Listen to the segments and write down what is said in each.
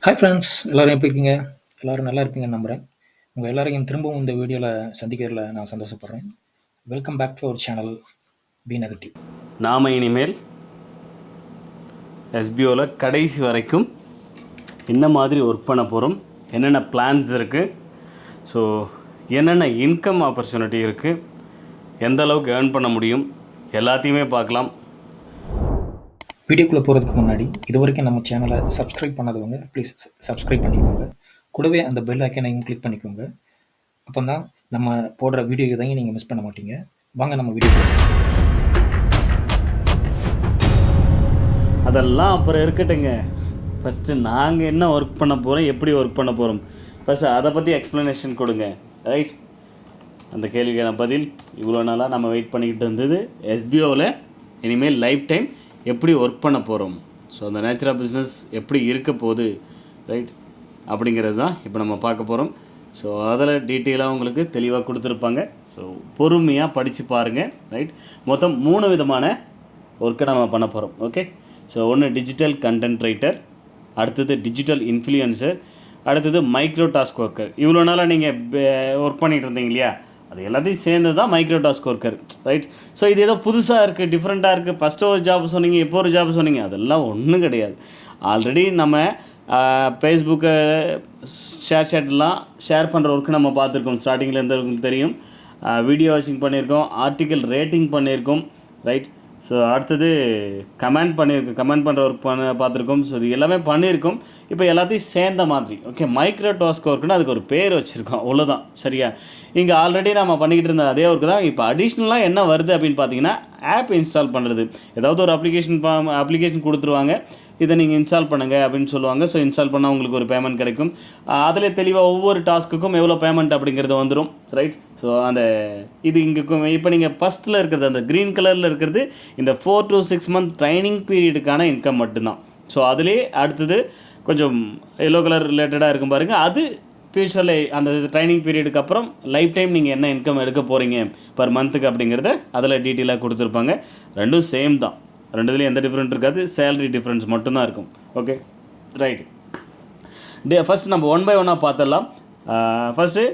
Hi friends, எல்லோரும் எப்படி இருக்கீங்க? எல்லோரும் நல்லா இருப்பீங்கன்னு நம்புகிறேன். உங்கள் எல்லாரையும் திரும்பவும் இந்த வீடியோவில் சந்திக்கிறதுல நான் சந்தோஷப்படுறேன். Welcome back to our channel B negative. நாம் இனிமேல் எஸ்பிஓவில் கடைசி வரைக்கும் என்ன மாதிரி ஒர்க் பண்ண போகிறோம், என்னென்ன பிளான்ஸ் இருக்குது, ஸோ என்னென்ன இன்கம் ஆப்பர்ச்சுனிட்டி இருக்குது, எந்த அளவுக்கு ஏர்ன் பண்ண முடியும், எல்லாத்தையுமே பார்க்கலாம். வீடியோக்குள்ளே போகிறதுக்கு முன்னாடி இது வரைக்கும் நம்ம சேனலை சப்ஸ்கிரைப் பண்ணாதவங்க ப்ளீஸ் சப்ஸ்கிரைப் பண்ணிக்கோங்க. கூடவே அந்த பெல் ஐக்கனையும் கிளிக் பண்ணிக்கோங்க. அப்போ தான் நம்ம போடுற வீடியோ இதையும் நீங்கள் மிஸ் பண்ண மாட்டீங்க. வாங்க நம்ம வீடியோ. அதெல்லாம் அப்புறம் இருக்கட்டுங்க. ஃபஸ்ட்டு நாங்கள் என்ன ஒர்க் பண்ண போகிறோம், எப்படி ஒர்க் பண்ண போகிறோம், ஃபஸ்ட்டு அதை பற்றி எக்ஸ்ப்ளனேஷன் கொடுங்க. ரைட், அந்த கேள்விக்கான பதில் இவ்வளோ நாளாக நம்ம வெயிட் பண்ணிக்கிட்டு இருந்தது. எஸ்பிஓவில் இனிமேல் லைஃப் டைம் எப்படி ஒர்க் பண்ண போகிறோம், ஸோ அந்த நேச்சர் ஆஃப் பிஸ்னஸ் எப்படி இருக்க போகுது, ரைட், அப்படிங்கிறது தான் இப்போ நம்ம பார்க்க போகிறோம். ஸோ அதில் டீட்டெயிலாக உங்களுக்கு தெளிவாக கொடுத்துருப்பாங்க. ஸோ பொறுமையாக படித்து பாருங்கள். ரைட், மொத்தம் 3 விதமான ஒர்க்கை நம்ம பண்ண போகிறோம். ஓகே, ஸோ ஒன்று டிஜிட்டல் கண்டென்ட் ரைட்டர், அடுத்தது டிஜிட்டல் இன்ஃப்ளூயன்சர், அடுத்தது மைக்ரோ டாஸ்க் ஒர்க்கர். இவ்வளோ நாளாக நீங்கள் ஒர்க் பண்ணிகிட்டு இருந்தீங்க இல்லையா, அது எல்லாத்தையும் சேர்ந்து தான் micro task worker. Right, so இது ஏதோ புதுசாக இருக்குது, டிஃப்ரெண்ட்டாக இருக்குது. ஃபஸ்ட்டு ஒரு ஜாப் சொன்னீங்க, இப்போ ஒரு ஜாப் சொன்னீங்க, அதெல்லாம் ஒன்றும் கிடையாது. ஆல்ரெடி நம்ம ஃபேஸ்புக்கை ஷேர்லாம் ஷேர் பண்ணுற ஒர்க்கு நம்ம பார்த்துருக்கோம். ஸ்டார்டிங்கில் இருந்தவங்களுக்கு தெரியும். வீடியோ வாட்சிங் பண்ணியிருக்கோம், ஆர்டிக்கல் ரேட்டிங் பண்ணியிருக்கோம். ரைட், ஸோ அடுத்தது கமெண்ட் பண்ணுற ஒர்க் பார்த்துருக்கோம். ஸோ இது எல்லாமே பண்ணியிருக்கோம். இப்போ எல்லாத்தையும் சேர்ந்த மாதிரி ஓகே மைக்ரோ டாஸ்க் ஒர்க்குன்னு அதுக்கு ஒரு பேர் வச்சுருக்கோம், அவ்வளோதான். சரியா, இங்கே ஆல்ரெடி நம்ம பண்ணிக்கிட்டு இருந்த அதே ஒர்க்கு தான். இப்போ அடிஷ்னலாக என்ன வருது அப்படின்னு பார்த்தீங்கன்னா, ஆப் இன்ஸ்டால் பண்ணுறது. ஏதாவது ஒரு அப்ளிகேஷன் கொடுத்துருவாங்க, இதை நீங்கள் இன்ஸ்டால் பண்ணுங்கள் அப்படின்னு சொல்லுவாங்க. ஸோ இன்ஸ்டால் பண்ணால் உங்களுக்கு ஒரு பேமெண்ட் கிடைக்கும். அதில் தெளிவாக ஒவ்வொரு டாஸ்க்குக்கும் எவ்வளோ பேமெண்ட் அப்படிங்கிறது வந்துடும். ரைட், ஸோ அந்த இது இங்கே இப்போ நீங்கள் ஃபஸ்ட்டில் இருக்கிறது அந்த க்ரீன் கலரில் இருக்கிறது இந்த 4 to 6 month ட்ரைனிங் பீரியடுக்கான இன்கம் மட்டும்தான். ஸோ அதிலே அடுத்தது கொஞ்சம் எல்லோ கலர் ரிலேட்டடாக இருக்கும் பாருங்கள், அது ஃப்யூச்சரில் அந்த ட்ரைனிங் பீரியடுக்கு அப்புறம் லைஃப் டைம் நீங்கள் என்ன இன்கம் எடுக்க போகிறீங்க பர் மந்த்துக்கு அப்படிங்கிறத அதில் டீட்டெயிலாக கொடுத்துருப்பாங்க. ரெண்டும் சேம் தான், ரெண்டுலேயும் எந்த டிஃப்ரெண்ட் இருக்காது, சேலரி டிஃப்ரென்ஸ் மட்டும்தான் இருக்கும். ஓகே ரைட், ஃபஸ்ட் நம்ம 1 by 1 பார்த்துடலாம். First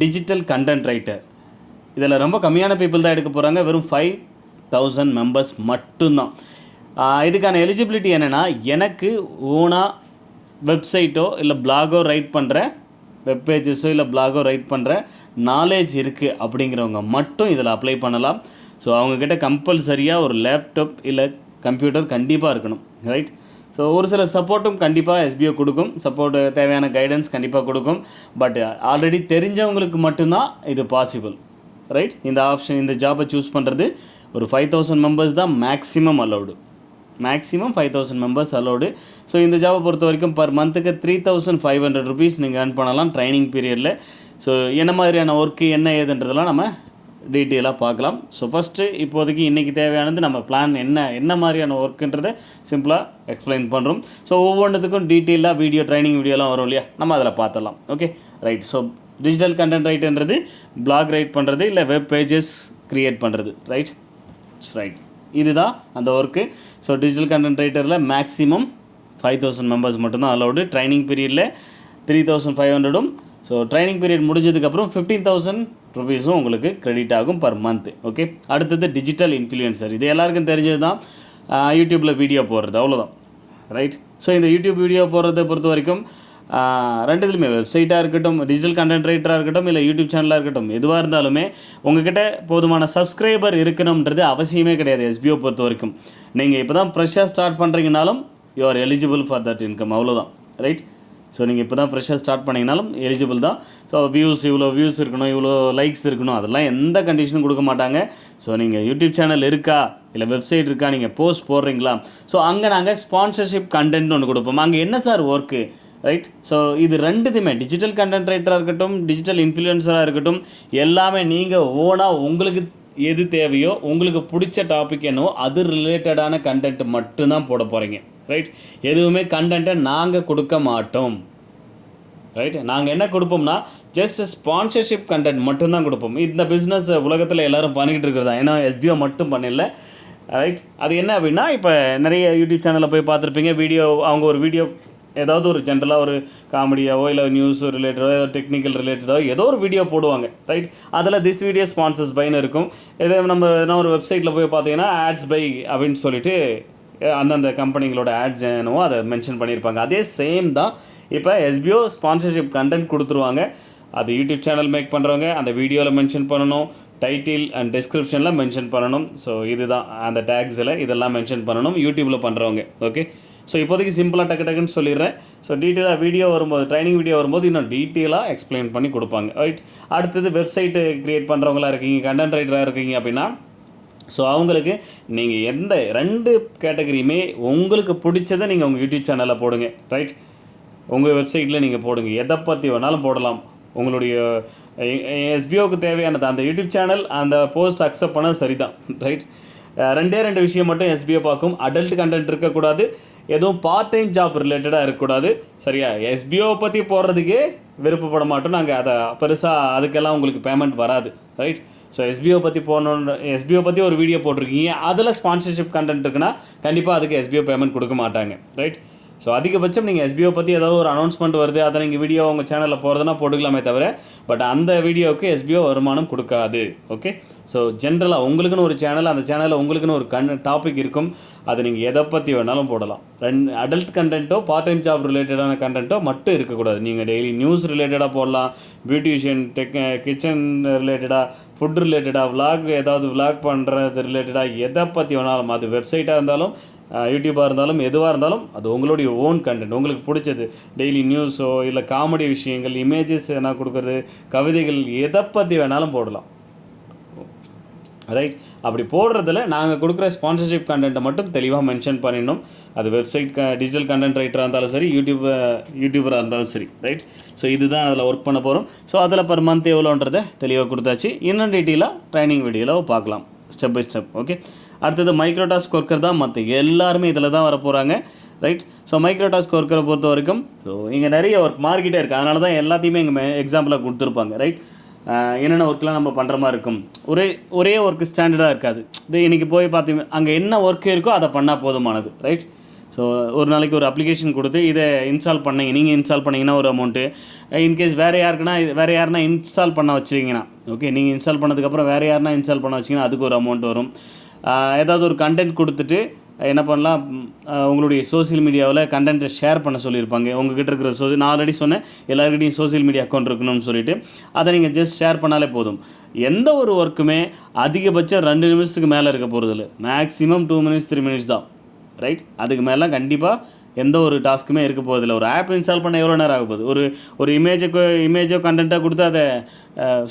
digital content writer. இதில் ரொம்ப கம்மியான பீப்புள் தான் எடுக்க போகிறாங்க, வெறும் 5000 மெம்பர்ஸ் மட்டும்தான். இதுக்கான எலிஜிபிலிட்டி என்னென்னா, எனக்கு ஓனாக வெப்சைட்டோ இல்லை பிளாகோ ரைட் பண்ணுற, வெப் பேஜஸோ இல்லை பிளாகோ ரைட் பண்ணுற நாலேஜ் இருக்குது அப்படிங்கிறவங்க மட்டும் இதில் அப்ளை பண்ணலாம். ஸோ அவங்கக்கிட்ட கம்பல்சரியாக ஒரு லேப்டாப் இல்லை கம்ப்யூட்டர் கண்டிப்பாக இருக்கணும். ரைட், ஸோ ஒரு சில சப்போர்ட்டும் கண்டிப்பாக எஸ்பிஓ கொடுக்கும், சப்போர்ட் தேவையான கைடன்ஸ் கண்டிப்பாக கொடுக்கும். பட் ஆல்ரெடி தெரிஞ்சவங்களுக்கு மட்டும்தான் இது பாசிபிள். ரைட், இந்த ஆப்ஷன், இந்த ஜாபை சூஸ் பண்ணுறது ஒரு 5000 மெம்பர்ஸ் தான் maximum allowed. Maximum 5000 members allowed. So இந்த ஜாபை பொறுத்த வரைக்கும் பர் மந்த்துக்கு 3500 rupees நீங்கள் ஏர்ன் பண்ணலாம் ட்ரைனிங் பீரியடில். ஸோ என்ன மாதிரியான ஒர்க்கு என்ன ஏதுன்றதெல்லாம் நம்ம டீட்டெயிலாக பார்க்கலாம். ஸோ ஃபஸ்ட்டு இப்போதைக்கு இன்றைக்கி தேவையானது நம்ம பிளான் என்ன மாதிரியான ஒர்க்குன்றதை சிம்பிளாக எக்ஸ்பிளைன் பண்ணுறோம். ஸோ ஒவ்வொன்றுத்துக்கும் டீட்டெயிலாக வீடியோ ட்ரைனிங் வீடியோலாம் வரும் இல்லையா, நம்ம அதில் பார்த்துடலாம். Okay right, so digital content ரைட்டுன்றது பிளாக் ரைட் பண்ணுறது இல்லை வெப் பேஜஸ் க்ரியேட் பண்ணுறது. ரைட் ரைட், இதுதான் அந்த ஒர்க்கு. ஸோ டிஜிட்டல் கண்டென்ட் ரைட்டரில் மேக்ஸிமம் 5000 மெம்பர்ஸ் மட்டும்தான் அலௌடு. ட்ரைனிங் பீரியடில் 3500. ஸோ ட்ரைனிங் பீரியட் முடிஞ்சதுக்கப்புறம் 15,000 rupees உங்களுக்கு கிரெடிட் ஆகும் பர் மந்த். ஓகே, அடுத்தது டிஜிட்டல் இன்ஃப்ளூயன்சர். இது எல்லாருக்கும் தெரிஞ்சது தான், யூடியூப்பில் வீடியோ போடுறது, அவ்வளோதான். ரைட், ஸோ இந்த யூடியூப் வீடியோ போடுறதை பொறுத்த வரைக்கும் ரெண்டுத்துலையுமே வெப்சைட்டாக இருக்கட்டும், டிஜிட்டல் கண்டென்ட் ரைட்டராக இருக்கட்டும், இல்லை யூடியூப் சேனலாக இருக்கட்டும், எதுவாக இருந்தாலுமே உங்கள்கிட்ட போதுமான சப்ஸ்கிரைபர் இருக்கணுன்றது அவசியமே கிடையாது. எஸ்பிஓ பொறுத்த வரைக்கும் நீங்கள் இப்போ தான் ஃப்ரெஷ்ஷாக ஸ்டார்ட் பண்ணுறீங்கனாலும் you are eligible for that income, அவ்வளோதான். ரைட், ஸோ நீங்கள் இப்போ தான் ஃப்ரெஷ்ஷாக ஸ்டார்ட் பண்ணிங்கனாலும் எலிஜிபிள் தான். ஸோ இவ்வளோ வியூஸ் இருக்கணும், இவ்வளோ லைக்ஸ் இருக்கணும், அதெல்லாம் எந்த கண்டிஷனும் கொடுக்க மாட்டாங்க. ஸோ நீங்கள் யூடியூப் சேனல் இருக்கா இல்லை வெப்சைட் இருக்கா, நீங்கள் போஸ்ட் போடுறீங்களா, ஸோ அங்கே நாங்கள் ஸ்பான்சர்ஷிப் கண்டென்ட் ஒன்று கொடுப்போம். அங்கே என்ன சார் ஒர்க்கு, ரைட், ஸோ இது ரெண்டுத்துமே டிஜிட்டல் கண்டென்ட் ரைட்டராக இருக்கட்டும், டிஜிட்டல் இன்ஃப்ளூயன்சராக இருக்கட்டும், எல்லாமே நீங்கள் ஓனாக உங்களுக்கு எது தேவையோ, உங்களுக்கு பிடிச்ச டாபிக் என்னவோ அது ரிலேட்டடான கண்டென்ட் மட்டும்தான் போட போகிறீங்க. ரைட், எதுவுமே கண்டென்ட்டை நாங்கள் கொடுக்க மாட்டோம். ரைட், நாங்கள் என்ன கொடுப்போம்னா ஜஸ்ட் ஸ்பான்சர்ஷிப் கண்டென்ட் மட்டும்தான் கொடுப்போம். இந்த பிஸ்னஸ் உலகத்தில் எல்லோரும் பண்ணிக்கிட்டு இருக்கிறது தான், ஏன்னா எஸ்பிஓ மட்டும் பண்ணல. ரைட், அது என்ன அப்படின்னா, இப்போ நிறைய யூடியூப் சேனலில் போய் பார்த்துருப்பீங்க, அவங்க ஒரு வீடியோ ஏதாவது ஒரு ஜென்ரலாக ஒரு காமெடியாவோ இல்லை நியூஸ் ரிலேட்டடோ டெக்னிக்கல் ரிலேட்டடோ ஏதோ ஒரு வீடியோ போடுவாங்க, ரைட்? அதில் திஸ் வீடியோ ஸ்பான்சர்ஸ் பைன்னு இருக்கும். இதே நம்ம எதனா ஒரு வெப்சைட்டில் போய் பார்த்தீங்கன்னா ஆட்ஸ் பை அப்படின்னு சொல்லிட்டு அந்தந்த கம்பெனிகளோட ஆட்ஸ் என்னவோ அதை மென்ஷன் பண்ணியிருப்பாங்க. அதே சேம் தான் இப்போ எஸ்பிஓ ஸ்பான்சர்ஷிப் கண்டென்ட் கொடுத்துருவாங்க. அது யூடியூப் சேனல் மேக் பண்ணுறவங்க அந்த வீடியோவில் மென்ஷன் பண்ணணும், டைட்டில் அண்ட் டிஸ்கிரிப்ஷனில் மென்ஷன் பண்ணணும். ஸோ இதுதான் அந்த டேக்ஸில் இதெல்லாம் மென்ஷன் பண்ணணும் யூடியூப்பில் பண்ணுறவங்க. ஓகே, ஸோ இப்போதைக்கு சிம்பிளாக டக்குன்னு சொல்லிடுறேன். ஸோ டீட்டெயிலாக வீடியோ வரும்போது, ட்ரைனிங் வீடியோ வரும்போது இன்னும் டீட்டெயிலாக எக்ஸ்பிளைன் பண்ணி கொடுப்பாங்க, ரைட்? அடுத்தது வெப்சைட்டு க்ரியேட் பண்ணுறவங்களா இருக்கீங்க, கண்டென்ட் ரைட்டராக இருக்கீங்க அப்படின்னா, ஸோ அவங்களுக்கு நீங்கள் எந்த 2 கேட்டகரியுமே உங்களுக்கு பிடிச்சதை நீங்கள் உங்கள் யூடியூப் சேனலில் போடுங்க, ரைட்? உங்கள் வெப்சைட்டில் நீங்கள் போடுங்க, எதை பற்றி வேணாலும் போடலாம். உங்களுடைய எஸ்பிஓக்கு தேவையானது அந்த யூடியூப் சேனல் அந்த போஸ்ட் அக்செப்ட் பண்ண சரிதான், ரைட்? 2 விஷயம் மட்டும் எஸ்பிஓ பார்க்கும். அடல்ட் கண்டென்ட் இருக்கக்கூடாது, எதுவும் பார்ட் டைம் ஜாப் ரிலேட்டடாக இருக்கக்கூடாது, சரியா? எஸ்பிஓ பற்றி போடுறதுக்கே விருப்பப்பட மாட்டோம் நாங்கள், அதை பெருசாக அதுக்கெல்லாம் உங்களுக்கு பேமெண்ட் வராது, ரைட்? ஸோ எஸ்பிஓ பற்றி போகணுன்னு எஸ்பிஓ பற்றி ஒரு வீடியோ போட்டிருக்கீங்க, அதில் ஸ்பான்சர்ஷிப் கண்டென்ட் இருக்குன்னா கண்டிப்பாக அதுக்கு எஸ்பிஓ பேமெண்ட் கொடுக்க மாட்டாங்க, ரைட்? ஸோ அதிகபட்சம் நீங்கள் எஸ்பிஓ பற்றி ஏதாவது ஒரு அனௌன்ஸ்மெண்ட் வருது, அதை நீங்கள் வீடியோ உங்கள் சேனலில் போகிறதுனா போட்டுக்கலாமே தவிர, பட் அந்த வீடியோவுக்கு எஸ்பிஓ வருமானம் கொடுக்காது. ஓகே, ஸோ ஜென்ரலாக உங்களுக்குன்னு ஒரு சேனல், அந்த சேனலில் உங்களுக்குன்னு ஒரு டாபிக் இருக்கும், அதை நீங்கள் எதை பற்றி வேணாலும் போடலாம். அடல்ட் கண்டென்ட்டோ பார்ட் டைம் ஜாப் ரிலேட்டடான கண்டென்ட்டோ மட்டும் இருக்கக்கூடாது. நீங்கள் டெய்லி நியூஸ் ரிலேட்டடாக போடலாம், பியூட்டிஷியன், கிச்சன் ரிலேட்டடாக, ஃபுட் ரிலேட்டடாக, விலாக் ஏதாவது விலாக் பண்ணுறது ரிலேட்டடாக, எதை பற்றி வேணாலும், அது வெப்சைட்டாக இருந்தாலும் யூடியூப்பாக இருந்தாலும் எதுவாக இருந்தாலும் அது உங்களுடைய ஓன் கண்டென்ட், உங்களுக்கு பிடிச்சது. டெய்லி நியூஸோ இல்லை காமெடி விஷயங்கள், இமேஜஸ் எதனா கொடுக்குறது, கவிதைகள், எதை பற்றி வேணாலும் போடலாம், ரைட்? அப்படி போடுறதில் நாங்கள் கொடுக்குற ஸ்பான்சர்ஷிப் கண்டென்ட்டை மட்டும் தெளிவாக மென்ஷன் பண்ணிடணும். அது வெப்சைட் டிஜிட்டல் கண்டென்ட் ரைட்டராக இருந்தாலும் சரி, யூடியூபராக இருந்தாலும் சரி, ரைட்? ஸோ இதுதான் அதில் ஒர்க் பண்ண போகிறோம். ஸோ அதில் பர் மந்த் எவ்வளோன்றதை தெளிவாக கொடுத்தாச்சு. இன்னும் டீட்டெயிலாக ட்ரைனிங் வீடியோவில் பார்க்கலாம், ஸ்டெப் பை ஸ்டெப். ஓகே, அடுத்தது மைக்ரோடாஸ்க் ஒர்க்கர் தான். மற்ற எல்லாருமே இதில் தான் வர போகிறாங்க, ரைட்? ஸோ மைக்ரோடாஸ்க் ஒர்க்கரை பொறுத்த வரைக்கும் ஸோ இங்கே நிறைய ஒர்க் மார்க்கெட்டே இருக்குது, அதனால தான் எல்லாத்தையுமே இங்கே எக்ஸாம்பிளாக கொடுத்துருப்பாங்க, ரைட்? என்னென்ன ஒர்க்லாம் நம்ம பண்ணுற மாதிரி இருக்கும். ஒரே ஒர்க்கு ஸ்டாண்டர்டாக இருக்காது. இது இன்றைக்கி போய் பார்த்தீங்க அங்கே என்ன ஒர்க் இருக்கோ அதை பண்ணால் போதுமானது, ரைட்? ஸோ ஒரு நாளைக்கு ஒரு அப்ளிகேஷன் கொடுத்து இதை இன்ஸ்டால் பண்ணிங்க, நீங்கள் இன்ஸ்டால் பண்ணிங்கன்னா ஒரு அமௌண்ட்டு, இன்கேஸ் வேறு யாருன்னா இன்ஸ்டால் பண்ண வச்சிங்கன்னா, ஓகே, நீங்கள் இன்ஸ்டால் பண்ணதுக்கப்புறம் வேறு யாருன்னா இன்ஸ்டால் பண்ண வச்சிங்கன்னா அதுக்கு ஒரு அமௌண்ட் வரும். ஏதாவது ஒரு கண்டென்ட் கொடுத்துட்டு என்ன பண்ணலாம், உங்களுடைய சோசியல் மீடியாவில் கண்டென்ட்டை ஷேர் பண்ண சொல்லியிருப்பாங்க. உங்ககிட்ட இருக்கிற நான் ஆல்ரெடி சொன்னேன் எல்லாருக்கிட்டையும் சோசியல் மீடியா அக்கௌண்ட் இருக்கணும்னு சொல்லிட்டு, அதை நீங்கள் ஜஸ்ட் ஷேர் பண்ணாலே போதும். எந்த ஒரு ஒர்க்குமே அதிகபட்சம் 2 நிமிஷத்துக்கு மேலே இருக்க போகிறதில்ல, மேக்ஸிமம் 2 மினிட்ஸ் 3 மினிட்ஸ் தான், ரைட்? அதுக்கு மேலே கண்டிப்பாக எந்த ஒரு டாஸ்க்குமே இருக்க போகிறதில்ல. ஒரு ஆப் இன்ஸ்டால் பண்ண எவ்வளோ நேரம் ஆக போகுது? ஒரு இமேஜோ கண்டென்ட்டாக கொடுத்து அதை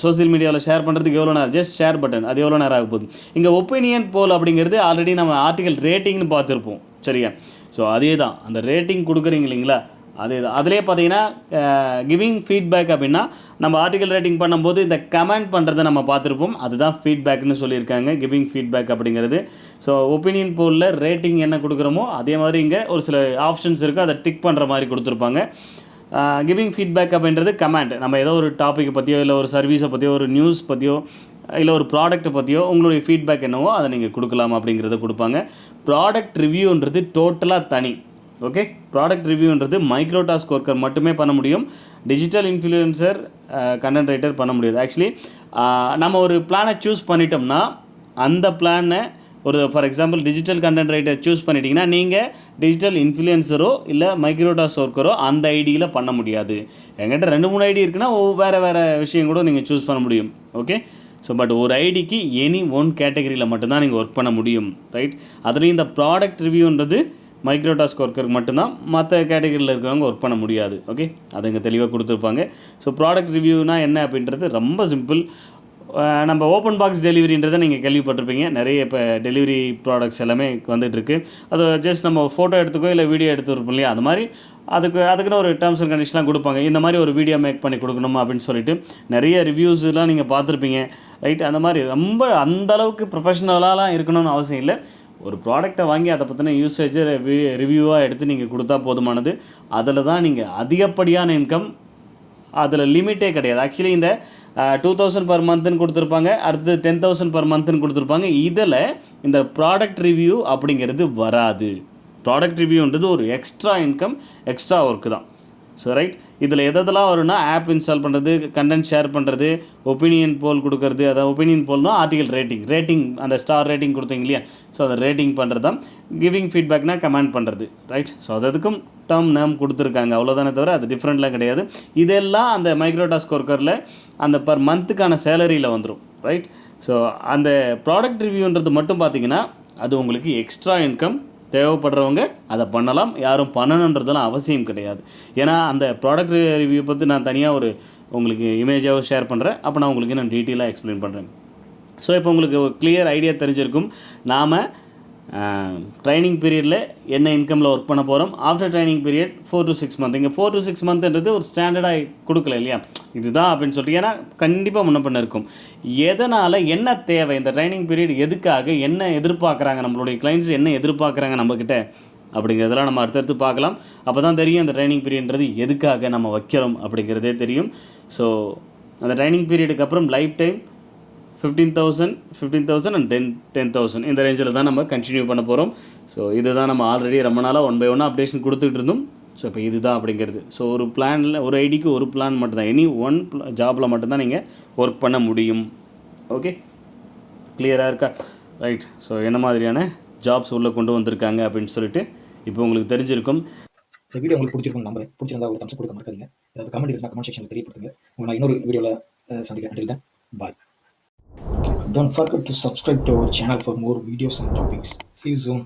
சோசியல் மீடியாவில் ஷேர் பண்ணுறதுக்கு எவ்வளோ நேரம்? ஜஸ்ட் ஷேர் பட்டன், அது எவ்வளோ நேரம் ஆக போகுது? இங்கே ஒப்பீனியன் போல் அப்படிங்கிறது ஆல்ரெடி நம்ம ஆர்டிகல் ரேட்டிங்னு பார்த்துருப்போம், சரியா? ஸோ அதே தான் அந்த ரேட்டிங் கொடுக்குறீங்க இல்லைங்களா, அதே தான். அதிலே பார்த்தீங்கன்னா கிவிங் ஃபீட்பேக் அப்படின்னா நம்ம ஆர்டிகல் ரேட்டிங் பண்ணும்போது இந்த கமெண்ட் பண்ணுறதை நம்ம பார்த்துருப்போம், அதுதான் ஃபீட்பேக்னு சொல்லியிருக்காங்க, கிவிங் ஃபீட்பேக் அப்படிங்கிறது. ஸோ ஒப்பீனியன் போலில் ரேட்டிங் என்ன கொடுக்குறோமோ அதே மாதிரி இங்கே ஒரு சில ஆப்ஷன்ஸ் இருக்குது, அதை டிக் பண்ணுற மாதிரி கொடுத்துருப்பாங்க. கிவிங் ஃபீட்பேக் அப்படின்றது கமெண்ட், நம்ம ஏதோ ஒரு டாப்பிக்கை பற்றியோ இல்லை ஒரு சர்வீஸை பற்றியோ ஒரு நியூஸ் பற்றியோ இல்லை ஒரு ப்ராடக்ட்டை பற்றியோ உங்களுடைய ஃபீட்பேக் என்னவோ அதை நீங்கள் கொடுக்கலாம் அப்படிங்கிறத கொடுப்பாங்க. ப்ராடக்ட் ரிவ்யூன்றது டோட்டலாக தனி, ஓகே? ப்ராடக்ட் ரிவ்யூன்றது மைக்ரோடாஸ்க் ஒர்க்கர் மட்டுமே பண்ண முடியும், டிஜிட்டல் இன்ஃப்ளூயன்சர் கண்டென்ட் ரைட்டர் பண்ண முடியாது. ஆக்சுவலி நம்ம ஒரு பிளானை சூஸ் பண்ணிட்டோம்னா அந்த பிளானை for example digital content writer choose பண்ணிட்டீங்கன்னா நீங்கள் டிஜிட்டல் இன்ஃப்ளூயன்சரோ இல்லை மைக்ரோடாஸ்க் ஒர்க்கரோ அந்த ஐடியில் பண்ண முடியாது. என்கிட்ட 2-3 ஐடி இருக்குன்னா வேறு விஷயம் கூட நீங்கள் சூஸ் பண்ண முடியும், ஓகே? ஸோ பட் ஒரு ஐடிக்கு எனி ஒன் கேட்டகரியில் மட்டும்தான் நீங்கள் ஒர்க் பண்ண முடியும், ரைட்? அதுலேயும் இந்த ப்ராடக்ட் ரிவ்யூன்றது மைக்ரோடாஸ்க் ஒர்க்கருக்கு மட்டும்தான், மற்ற கேட்டகரியில் இருக்கிறவங்க ஒர்க் பண்ண முடியாது, ஓகே? அதை இங்கே தெளிவாக கொடுத்துருப்பாங்க. ஸோ ப்ராடக்ட் ரிவ்யூனா என்ன அப்படின்றது ரொம்ப சிம்பிள். நம்ம ஓப்பன் பாக்ஸ் டெலிவரின்றதை நீங்கள் கேள்விப்பட்டிருப்பீங்க, நிறைய இப்போ டெலிவரி ப்ராடக்ட்ஸ் எல்லாமே வந்துட்டுருக்கு. அது ஜஸ்ட் நம்ம ஃபோட்டோ எடுத்துக்கோ இல்லை வீடியோ எடுத்துருப்போம் இல்லையா, அது மாதிரி அதுக்குன்னு ஒரு டேர்ம்ஸ் அண்ட் கண்டிஷன்லாம் கொடுப்பாங்க. இந்த மாதிரி ஒரு வீடியோ மேக் பண்ணி கொடுக்கணும் அப்படின்னு சொல்லிட்டு நிறைய ரிவ்யூஸ்லாம் நீங்கள் பார்த்துருப்பீங்க, ரைட்? அந்த மாதிரி ரொம்ப அந்தளவுக்கு ப்ரொஃபஷ்னலாலாம் இருக்கணும்னு அவசியம் இல்லை. ஒரு ப்ராடக்டை வாங்கி அதை பற்றின யூசேஜை ரிவ்யூவாக எடுத்து நீங்கள் கொடுத்தா போதுமானது. அதில் தான் நீங்கள் அதிகப்படியான இன்கம், அதில் லிமிட்டே கிடையாது. ஆக்சுவலி இந்த 2000 பர் மந்த்துன்னு கொடுத்துருப்பாங்க, அடுத்து 10,000 பர் மந்த்துன்னு கொடுத்துருப்பாங்க. இதில் இந்த ப்ராடக்ட் ரிவ்யூ அப்படிங்கிறது வராது, ப்ராடக்ட் ரிவ்யூன்றது ஒரு எக்ஸ்ட்ரா இன்கம், எக்ஸ்ட்ரா ஒர்க்கு தான். ஸோ ரைட், இதில் எதெல்லாம் வரும்னா ஆப் இன்ஸ்டால் பண்ணுறது, கண்டென்ட் ஷேர் பண்ணுறது, ஒப்பீனியன் போல் கொடுக்கறது. அதாவது ஒப்பீனியன் போல்னா ஆர்டிகல் ரேட்டிங் அந்த ஸ்டார் ரேட்டிங் கொடுத்தீங்க இல்லையா, ஸோ அதை ரேட்டிங் பண்ணுறது தான். கிவிங் ஃபீட்பேக்னா கமெண்ட் பண்ணுறது. ரைட், ஸோ அதுக்கும் டேர்ம் நேம் கொடுத்துருக்காங்க, அவ்வளோதானே தவிர அது டிஃப்ரெண்ட்லாம் கிடையாது. இதெல்லாம் அந்த மைக்ரோடாஸ்க் ஒர்க்கரில் அந்த பர் மந்த்துக்கான சேலரியில் வந்துடும். ரைட், ஸோ அந்த ப்ராடக்ட் ரிவ்யூன்றது மட்டும் பார்த்தீங்கன்னா அது உங்களுக்கு எக்ஸ்ட்ரா இன்கம். தேவைப்படுறவங்க அதை பண்ணலாம், யாரும் பண்ணணுன்றதெல்லாம் அவசியம் கிடையாது. ஏன்னா அந்த ப்ராடக்ட் ரிவ்யூ பற்றி நான் தனியாக ஒரு உங்களுக்கு இமேஜாகவும் ஷேர் பண்ணுறேன். அப்போ நான் உங்களுக்கு நான் டீட்டெயிலாக எக்ஸ்பிளைன் பண்ணுறேன். ஸோ இப்போ உங்களுக்கு ஒரு கிளியர் ஐடியா தெரிஞ்சிருக்கும். நாம் ட்ரைனிங் பீரியடில் என்ன இன்கமில் ஒர்க் பண்ண போகிறோம். After training period 4 to 6 month. இங்கே 4 to 6 மந்த்ன்றது ஒரு ஸ்டாண்டர்டாக கொடுக்கல இல்லையா, இதுதான் அப்படின்னு சொல்லிட்டு. ஏன்னா கண்டிப்பாக முன்ன பண்ண இருக்கும். எதனால், என்ன தேவை, இந்த ட்ரைனிங் பீரியட் எதுக்காக, என்ன எதிர்பார்க்குறாங்க, நம்மளுடைய கிளைண்ட்ஸ் என்ன எதிர்பார்க்குறாங்க நம்மக்கிட்ட அப்படிங்கிறதெல்லாம் நம்ம அடுத்தடுத்து பார்க்கலாம். அப்போ தான் தெரியும் அந்த ட்ரைனிங் பீரியட்ன்றது எதுக்காக நம்ம வைக்கிறோம் அப்படிங்கிறதே தெரியும். ஸோ அந்த ட்ரைனிங் பீரியடுக்கு அப்புறம் லைஃப் டைம் 15,000 அண்ட் 10,000 இந்த ரேஞ்சில் தான் நம்ம கண்டினியூ பண்ண போகிறோம். ஸோ இதுதான் நம்ம ஆல்ரெடி ரொம்ப நாளாக 1 by 1 அப்டேஷன் கொடுத்துட்டு இருந்தோம். ஸோ இப்போ இதுதான் அப்படிங்கிறது. ஸோ ஒரு பிளானில், ஒரு ஐடிக்கு ஒரு பிளான் மட்டும்தான், எனி ஒன் ஜாபில் மட்டும்தான் நீங்கள் ஒர்க் பண்ண முடியும். ஓகே, கிளியராக இருக்கா? ரைட், ஸோ என்ன மாதிரியான ஜாப்ஸ் உள்ளே கொண்டு வந்திருக்காங்க அப்படின்னு சொல்லிட்டு இப்போ உங்களுக்கு தெரிஞ்சிருக்கும். இந்த வீடியோ உங்களுக்கு பிடிச்சிருக்கும் நம்புறேன். பிடிச்சிருந்தா ஒரு தம்ஸ் கொடுக்க மறக்காதீங்க. ஏதாவது கமெண்ட் இருக்குன்னா கமெண்ட் செக்ஷனில் தெரியப்படுத்துங்க. உங்களை நான் இன்னொரு வீடியோவில் சந்திக்கிறேன். Until then, bye. Don't forget to subscribe to our channel for more videos and topics. See you soon.